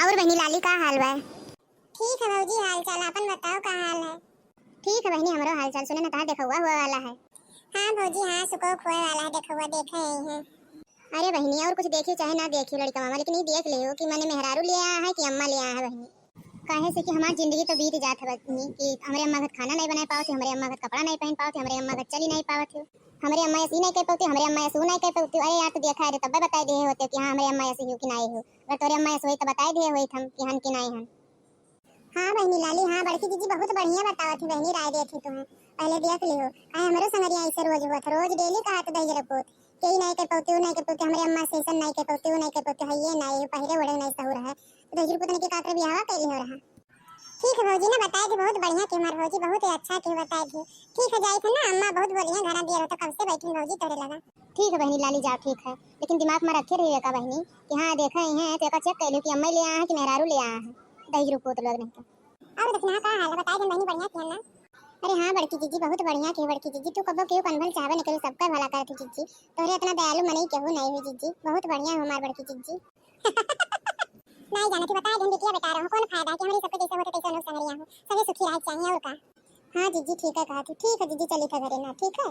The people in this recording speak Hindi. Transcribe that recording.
और बहनी लाली का हाल बा? ठीक है भौजी, हाल चाल अपन बताओ का हाल है। ठीक है बहनी, हमरो हाल चाल। सुने ना कहा देखा हुआ वाला है। हाँ भौजी, हाँ सुको खोए वाला है, देखा हुआ देखे हैं। अरे बहनी और कुछ देखी चाहे ना देखी लड़का मामा, लेकिन ये देख ले कि मैंने मेहरारू ले आया है कि अम्मा ले आया है बहनी। काहे से कि हमारी जिंदगी तो बीत जात है बहनी कि हमारे अम्मा घर खाना नहीं बना पावत, हमारे अम्मा घर कपड़ा नहीं पहन पावत, हमारे अम्मा घर चली नहीं पावत, हमारे अम्मा ऐसी नहीं कह पाती, हमारे अम्मा ऐसी नहीं कह पाती। अरे यार तो देखा है तब बताए दे होते कि हाँ हमारे अम्मा ऐसी हो कि नहीं हो। अगर तोरे अम्मा ऐसे हुई तो बताए दे हुई हम कि हन कि नहीं हन। हाँ बहनी लाली, हाँ बड़की दीदी बहुत बढ़िया बतावत थी बहनी, राय देती तुम्हें पहले देख लियो। काहे हमरो संगरिया ऐसे रोज हुआ था, रोज डेली कहा तो दही रपोत कई नहीं कह पाती, वो नहीं कह पाती, हमारे अम्मा से ऐसा नहीं कह पाती, वो नहीं कह पाती है, ये नहीं पहले बड़े नहीं सहूर है तो दही रपोत ने के काकर बियाह कैली हो रहा। ठीक है भौजी ने बताई थी, बहुत बढ़िया की हमारे भौजी, बहुत ही अच्छा की बताई थी। ठीक है जाई थे ना, अम्मा बहुत बढ़िया घरा दिया तो कब से बैठी भौजी तोरे लगा। ठीक है बहनी लाली जाओ, ठीक है, लेकिन दिमाग में रखे रहिएगा बहनी कि हाँ देखा ही है तो एक चेक कर लो कि अम्मा ले आया है कि मेहरारू ले आया है। दही रुपो तो लग नहीं तो। और दक्षिणा का हाल बताई दे बहनी, बढ़िया किया ना। अरे हाँ बड़की जीजी बहुत बढ़िया की बड़की जीजी, तू कब क्यों कन्फल चाहे निकल सबका भला करती जीजी, तोरे इतना दयालु मनी केहू नहीं हुई जीजी, बहुत बढ़िया हो हमारी बड़की जीजी। नहीं जाने की बताई दे बिटिया, बता रहा हूं कौन फायदा है कि हमारी सबके जैसे होते तैसे लोग संगरिया हो, सभी सुखी रह चाहिए और का। हाँ जीजी ठीक है कहा तू, ठीक है जीजी चली का घरे ना, ठीक है।